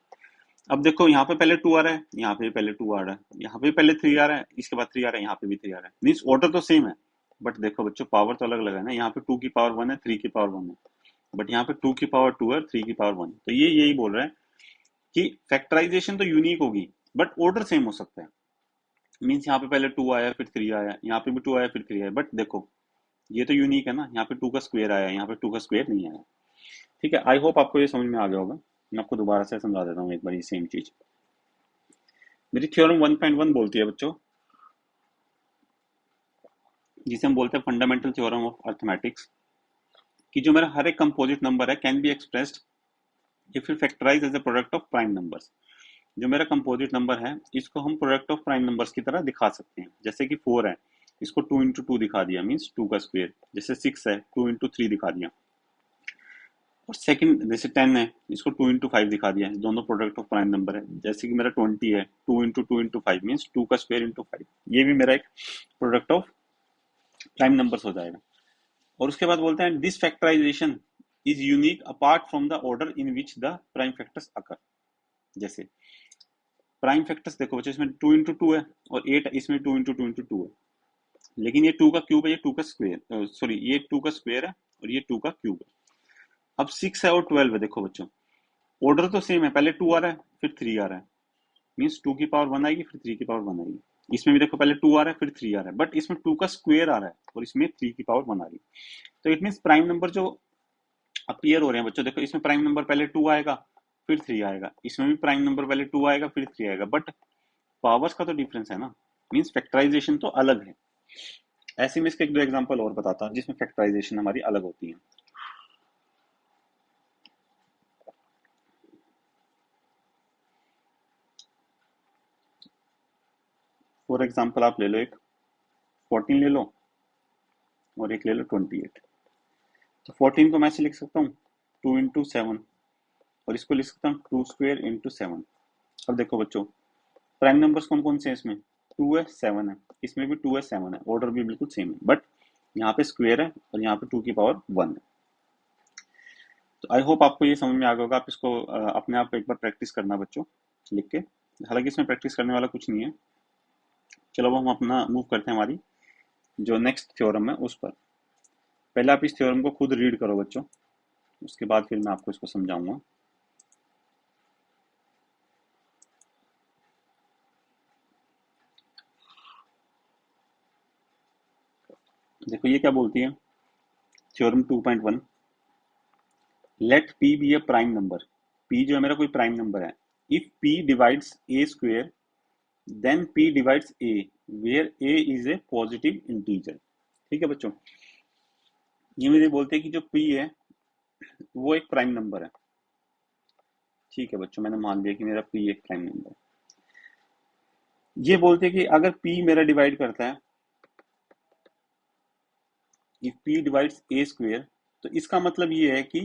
अब देखो यहाँ पे पहले 2 आ रहा है, यहाँ पे पहले 2 आ रहा है, यहाँ पे पहले 3 आ रहा है, इसके बाद 3 आ रहा है, यहाँ पे भी 3 आ रहा है, मीन्स ऑर्डर तो सेम है, बट देखो बच्चों पावर तो अलग अलग है ना। यहाँ पे 2 की पावर 1 है, 3 की पावर 1 है, बट यहाँ पे 2 की पावर 2 है, 3 की पावर 1। तो ये यही बोल रहा है कि फैक्टराइजेशन तो यूनिक होगी, बट ऑर्डर सेम हो सकता है। मीन्स यहाँ पे पहले 2 आया, फिर 3 आया, यहाँ पे भी 2 आया, फिर 3 आया, बट देखो ये तो यूनिक है ना, यहाँ पे 2 का स्क्वायर आया, यहाँ पे 2 का स्क्वायर नहीं आया। ठीक है, आई होप आपको ये समझ में आ गया होगा। मैं आपको दोबारा से समझा देता हूँ एक बार ये सेम चीज। मेरी थ्योरम 1.1 बोलती है बच्चों, जिसे हम बोलते हैं फंडामेंटल थ्योरम ऑफ अर्थमेटिक्स, कि जो मेरा हर एक कंपोजिट नंबर है कैन बी एक्सप्रेस्ड या फिर factorise as a product of prime numbers. जो मेरा कंपोजिट नंबर है, इसको हम प्रोडक्ट ऑफ प्राइम नंबर्स की तरह दिखा सकते हैं। जैसे कि 4 है, इसको 2 × 2 दिखा दिया, मीन्स 2 का स्क्वायर। जैसे 6 है, 2 × 3 दिखा दिया। और सेकंड जैसे 10 है, इसको 2 × 5 दिखा दिया है, दोनों प्रोडक्ट ऑफ प्राइम नंबर है। जैसे कि मेरा 20 है, 2 × 2 × 5 मीन्स 2 का स्क्वायर इंटू 5, ये भी मेरा एक प्रोडक्ट ऑफ प्राइम नंबर्स हो जाएगा। और उसके बाद बोलते हैं this factorisation is unique apart from the order in which the prime factors occur. जैसे प्राइम फैक्टर्स देखो बच्चों, इसमें 2 × 2 है और 8 इसमें 2 × 2 है, लेकिन ये 2 का क्यूब है, ये 2 का स्क्वायर, सॉरी ये 2 का स्क्वायर है और ये 2 का क्यूब है। अब 6 है और 12 है, देखो बच्चों ऑर्डर तो सेम है, पहले 2 आ रहा है, फिर 3 आ रहा है, मीन्स 2 की पावर 1 आएगी, फिर 3 की पावर 1 आएगी। इसमें भी देखो पहले 2 आ रहा है, फिर 3 आ रहा है, बट इसमें 2 का स्क्वायर आ रहा है और इसमें 3 की पावर 1 आ रही है। तो इट मीन्स प्राइम नंबर जो अपीयर हो रहे हैं बच्चों, देखो इसमें प्राइम नंबर पहले 2 आएगा, फिर 3 आएगा, इसमें भी प्राइम नंबर पहले 2 आएगा, फिर 3 आएगा, बट पावर्स का तो डिफरेंस है ना, मीन्स फैक्टराइजेशन तो अलग है। ऐसे में इसके एक दो एग्जांपल और बताता हूँ जिसमें फैक्टराइजेशन हमारी अलग होती है। फॉर एग्जांपल आप ले लो एक 14 ले लो और एक ले लो 28। तो 14 को मैं ऐसे लिख सकता हूँ 2 into 7, और इसको लिख सकता हूँ 2² into 7। अब देखो बच्चों, प्राइम नंबर्स कौन कौन से हैं इसमें, 2 है 7 है, इसमें भी 2 है 7 है, ऑर्डर भी बिल्कुल सेम है, बट यहाँ पे स्क्वायर है और यहाँ पे 2 की पावर 1 है। तो आई होप आपको ये समझ में आ गया होगा। आप इसको अपने आप एक बार प्रैक्टिस करना बच्चों लिख के, हालांकि इसमें प्रैक्टिस करने वाला कुछ नहीं है। चलो अब हम अपना मूव करते हैं हमारी जो नेक्स्ट थ्योरम है उस पर। पहले आप इस थ्योरम को खुद रीड करो बच्चों, उसके बाद फिर मैं आपको इसको समझाऊंगा। देखो ये क्या बोलती है, theorem 2.1, let P be a prime number. P जो है मेरा कोई प्राइम नंबर है। If P divides A square then P divides A where A is a positive integer. ठीक है बच्चों, ये मुझे बोलते हैं कि जो पी है वो एक प्राइम नंबर है। ठीक है बच्चों, मैंने मान लिया कि मेरा पी एक प्राइम नंबर है। ये बोलते हैं कि अगर पी मेरा डिवाइड करता है, if P divides A square, तो इसका मतलब ये है कि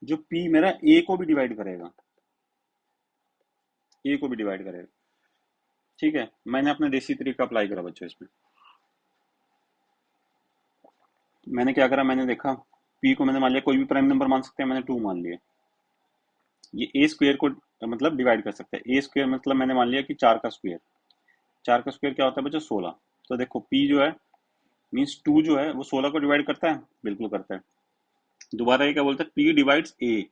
जो पी मेरा ए को भी डिवाइड करेगा, ए को भी डिवाइड करेगा। ठीक है, मैंने अपना देसी तरीका अप्लाई करा बच्चों इसमें। मैंने क्या करा, मैंने देखा पी को मैंने मान लिया कोई भी प्राइम नंबर मान सकते हैं, मैंने 2 मान लिया। ये ए स्क्वेयर को मतलब डिवाइड कर सकते हैं। ए स्क्वेयर मतलब मैंने मान लिया कि 4 का स्क्वेयर, 4 का स्क्वेयर क्या होता है बच्चों 16। तो देखो पी जो है मीन्स 2 जो है वो 16 को डिवाइड करता है, बिल्कुल करता है। दोबारा ये क्या बोलता है, पी डिवाइड्स ए।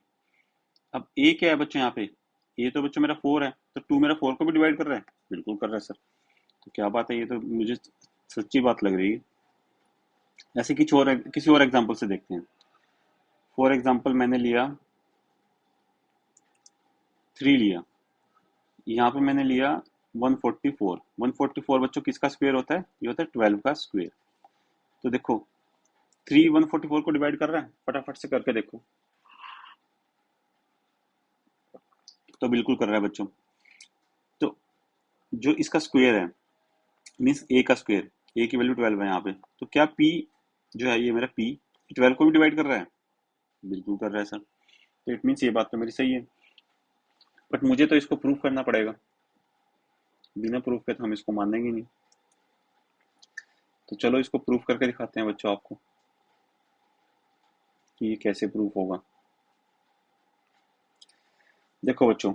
अब ए क्या है बच्चों यहाँ पे, ए तो बच्चों मेरा 4 है, तो 2 मेरा 4 को भी डिवाइड कर रहा है, बिल्कुल कर रहा है सर। तो क्या बात है, ये तो मुझे सच्ची बात लग रही है। ऐसे किसी और एग्जाम्पल से देखते हैं। फॉर एग्जाम्पल मैंने लिया 3 लिया, यहाँ पे मैंने लिया 144। 144 बच्चों किसका स्क्वायर होता है, ये होता है 12 का स्क्वायर। तो देखो 3 144 को डिवाइड कर रहा है, फटाफट से करके देखो। तो बिल्कुल कर रहा है बच्चों। तो जो इसका स्क्वायर है मीन्स ए का स्क्वायर, ए की वैल्यू 12 है यहाँ पे, तो क्या पी जो है ये मेरा पी 12 को भी डिवाइड कर रहा है, बिल्कुल कर रहा है सर। तो इट मीन्स ये बात तो मेरी सही है, बट मुझे तो इसको प्रूव करना पड़ेगा, बिना प्रूफ के तो हम इसको मानेंगे नहीं। तो चलो इसको प्रूफ करके दिखाते हैं बच्चों आपको कि ये कैसे प्रूफ होगा। देखो बच्चों,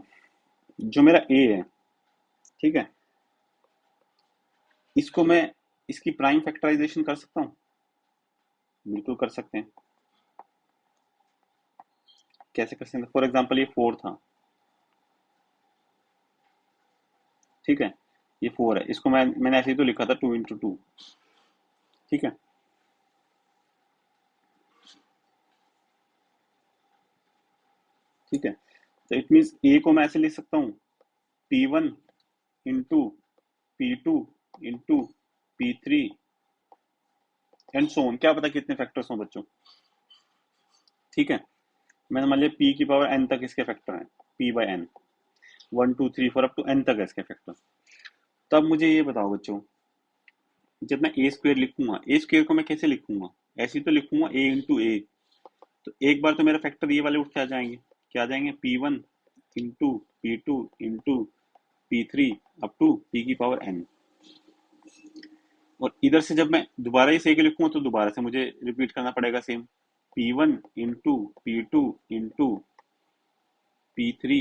जो मेरा ए है, ठीक है, इसको मैं इसकी प्राइम फैक्टराइजेशन कर सकता हूँ, बिल्कुल कर सकते हैं। कैसे कर सकते हैं, फॉर एग्जांपल ये 4 था, ठीक है, ये 4 है, इसको मैंने ऐसे ही तो लिखा था 2 into 2। ठीक है, ठीक है, तो इट मीन्स ए को मैं ऐसे लिख सकता हूँ P1 into P2 into P3 and so on, क्या पता कितने फैक्टर्स हों बच्चों। ठीक है, मैंने मान लिया पी की पावर एन तक इसके फैक्टर हैं, P/n 1 2 3 4 अप टू एन तक है इसके फैक्टर। तब मुझे ये बताओ बच्चों, जब मैं ए स्क्वेयर लिखूंगा, ए स्क्वेयर को मैं कैसे लिखूंगा, ऐसे ही तो लिखूंगा ए इंटू ए। तो एक बार तो मेरा फैक्टर ये वाले उठ के आ जाएंगे, क्या आ जाएंगे, P1 into P2 into P3 up to P/n। और इधर से जब मैं दोबारा इस ए के लिखूंगा तो दोबारा से मुझे रिपीट करना पड़ेगा same, P1 into P2 into P3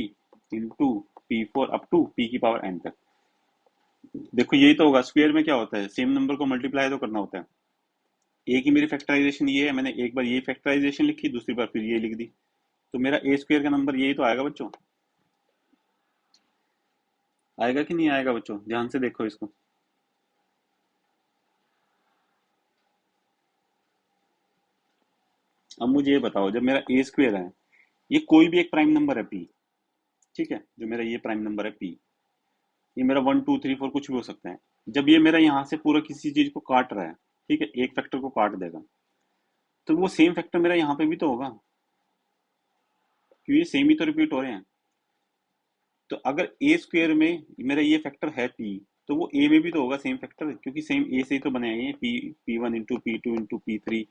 into P4 up to P/n तक। देखो यही तो होगा, स्क्वायर में क्या होता है, सेम नंबर को मल्टीप्लाई तो करना होता है। एक ही मेरी फैक्टराइजेशन ये है, मैंने एक बार ये फैक्टराइजेशन लिखी, दूसरी बार फिर ये लिख दी, तो मेरा ए स्क्वायर का नंबर यही तो आएगा बच्चों। आएगा कि नहीं आएगा बच्चों, ध्यान से देखो इसको। अब मुझे ये बताओ, जब मेरा ए स्क्वायर है, ये कोई भी एक प्राइम नंबर है पी, ठीक है, जो मेरा ये प्राइम नंबर है पी, ये मेरा 1 2 3 4 कुछ भी हो सकता है। जब ये मेरा यहाँ से पूरा किसी चीज को काट रहा है, ठीक है, एक फैक्टर को काट देगा, तो वो सेम फैक्टर मेरा यहाँ पे भी तो होगा, क्योंकि ये सेम ही तो रिपीट हो रहे हैं। तो अगर ए स्क्वेयर में मेरा ये फैक्टर है पी, तो वो ए में भी तो होगा सेम फैक्टर, क्योंकि सेम ए से ही तो बने हैं P, P1 into P2 into P3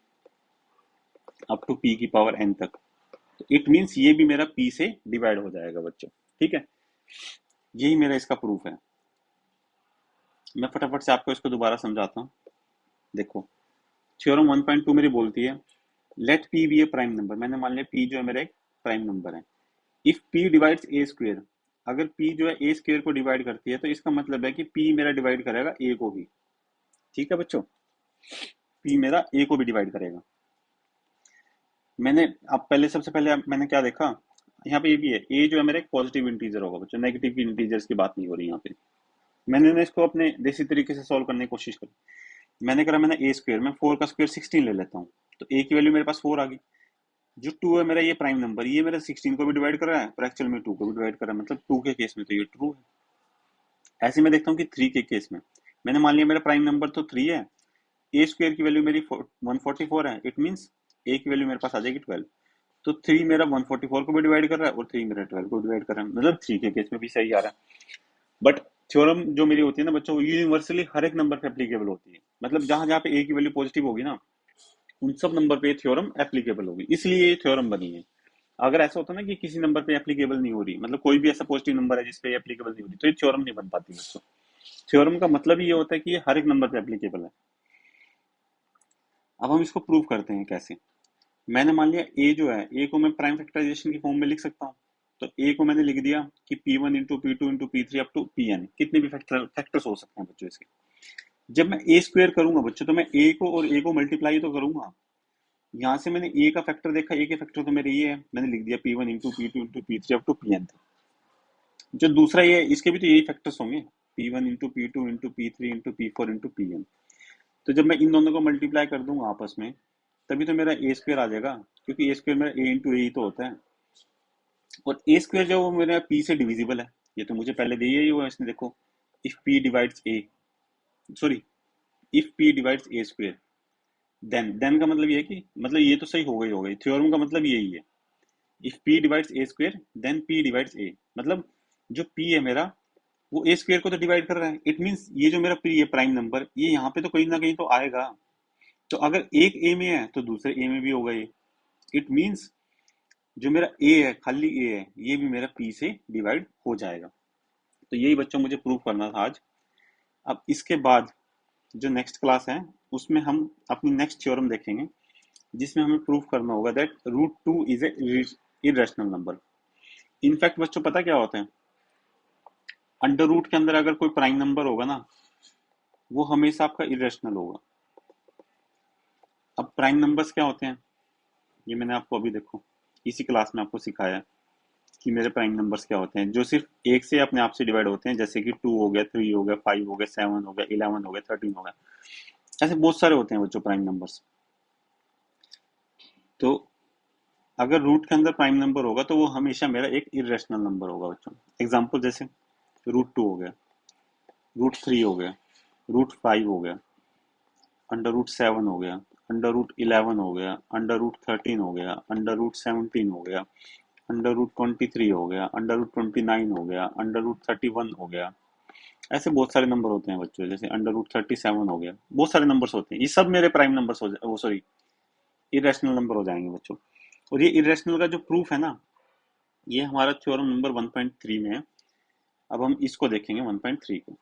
up to P की पावर n तक। तो इट मीन्स ये भी मेरा P से डिवाइड हो जाएगा बच्चों, ठीक है। यही मेरा इसका प्रूफ है। मैं फटाफट से आपको इसको दोबारा समझाता हूँ। देखो, थ्योरम 1.2 मेरी बोलती है late P B a prime number. मैंने मान लिया P जो है मेरा एक प्राइम नंबर है। If P divides A square, अगर P जो है ए स्क्वेयर को डिवाइड करती है, तो इसका मतलब है कि P मेरा डिवाइड करेगा ए को भी, ठीक है बच्चों। P मेरा ए को भी डिवाइड करेगा। मैंने अब पहले सबसे पहले मैंने क्या देखा, यहाँ पे ये भी है, ए जो है मेरा एक पॉजिटिव इंटीजर होगा बच्चों, नेगेटिव इंटीजर्स की बात नहीं हो रही यहाँ पे। मैंने ना इसको अपने देसी तरीके से सॉल्व करने की कोशिश करी। मैंने करा, मैंने ए स्क्वेयर में 4 का स्क्वेयर 16 ले लेता हूँ, तो ए की वैल्यू मेरे पास 4 आ गई। जो 2 है मेरा ये प्राइम नंबर, ये मेरा 16 को भी डिवाइड कर रहा है और एक्चुअल में 2 को भी डिवाइड कर रहा है, मतलब 2 के केस में तो ये ट्रू है। ऐसे मैं देखता हूँ कि 3 के केस में, मैंने मान लिया मेरा प्राइम नंबर तो 3 है, ए स्क्वेयर की वैल्यू मेरी 144 है, इट मीन्स ए की वैल्यू मेरे पास आ जाएगी 12। तो 3 मेरा 144 को भी डिवाइड कर रहा है और 3 मेरा 12 को डिवाइड कर रहा है, मतलब 3 के केस में भी सही आ रहा है। बट थ्योरम जो मेरी होती है ना बच्चों, यूनिवर्सली हर एक नंबर पे एप्लीकेबल होती है, मतलब जहां जहां पे ए की वैल्यू पॉजिटिव होगी ना, उन सब नंबर पे थ्योरम एप्लीकेबल होगी, इसलिए ये थ्योरम बनी है। अगर ऐसा होता ना कि किसी नंबर पे एप्लीकेबल नहीं हो रही, मतलब कोई भी ऐसा पॉजिटिव नंबर है जिसपे एप्लीकेबल नहीं हो रही, तो ये थ्योरम नहीं बन पाती बच्चों। थ्योरम का मतलब ही ये होता है कि ये हर एक नंबर पे एप्लीकेबल है। अब हम इसको प्रूव करते हैं कैसे। मैंने मान लिया ए जो है, ए को मैं प्राइम फैक्टराइजेशन की फॉर्म में लिख सकता हूँ। तो ए को मैंने लिख दिया कि P1 into P2 into P3 up to Pn, कितने भी फैक्टर्स हो सकते हैं बच्चों इसके। जब मैं ए स्क्वेयर करूंगा बच्चों, तो मैं ए को और ए को मल्टीप्लाई तो करूंगा। यहाँ से मैंने ए का फैक्टर देखा, ए के फैक्टर तो मेरे ये है, मैंने लिख दिया P1 into P2 into P3 up to Pn। जो दूसरा ये, इसके भी तो यही फैक्टर्स होंगे, P1 into P2 into P3 into P4 into Pn। तो जब मैं इन दोनों को मल्टीप्लाई कर दूंगा आपस में, तभी तो मेरा ए स्क्वेयर आ जाएगा, क्योंकि ए स्क्वेयर मेरा ए इंटू ए ही तो होता है। और ए स्क्वेयर जो वो मेरा पी से डिविजिबल है, ये तो मुझे पहले दिया ही हुआ है इसने, देखो, if P divides A, sorry, if P divides A square, then का मतलब ये है कि, मतलब ये तो सही हो गई, थ्योरम का मतलब यही है। If P divides A square then P divides A, मतलब जो पी है मेरा, वो ए स्क्वेयर को तो डिवाइड कर रहा है, इट मीन्स ये जो मेरा पी है प्राइम नंबर, ये यहाँ पे तो कहीं ना कहीं तो आएगा। तो अगर एक ए में है तो दूसरे ए में भी होगा ये, इट मीन्स जो मेरा ए है, खाली ए है, ये भी मेरा पी से डिवाइड हो जाएगा। तो यही बच्चों मुझे प्रूव करना था आज। अब इसके बाद जो नेक्स्ट क्लास है, उसमें हम अपनी नेक्स्ट थ्योरम देखेंगे, जिसमें हमें प्रूव करना होगा that √2 is a irrational number. In fact बच्चों पता क्या होता है, अंडर रूट के अंदर अगर कोई प्राइम नंबर होगा ना, वो हमेशा आपका इरेशनल होगा। अब प्राइम नंबर्स क्या होते हैं, ये मैंने आपको अभी देखो इसी क्लास में आपको सिखाया है कि मेरे प्राइम नंबर्स क्या होते हैं, जो सिर्फ एक से अपने आप से डिवाइड होते हैं, जैसे कि 2 हो गया, 3 हो गया, 5 हो गया, 7 हो गया, 11 हो गया, 13 हो गया, ऐसे बहुत सारे होते हैं बच्चों प्राइम नंबर्स। तो अगर रूट के अंदर प्राइम नंबर होगा तो वो हमेशा मेरा एक इरेशनल नंबर होगा बच्चों। एग्जाम्पल जैसे √2 हो गया, √3 हो गया, √5 हो गया, √7 हो गया, √11 हो गया, √13 हो गया, √17 हो गया, √23 हो गया, √29 हो गया, √31 हो गया। ऐसे बहुत सारे नंबर होते हैं बच्चों, जैसे √37 हो गया, बहुत सारे नंबर्स होते हैं। ये सब मेरे प्राइम नंबर्स हो जाए, वो सॉरी, इरेशनल नंबर हो जाएंगे बच्चों। और ये इरेशनल का जो प्रूफ है ना, ये हमारा थ्योरम नंबर 1.3 में है। अब हम इसको देखेंगे 1.3 को।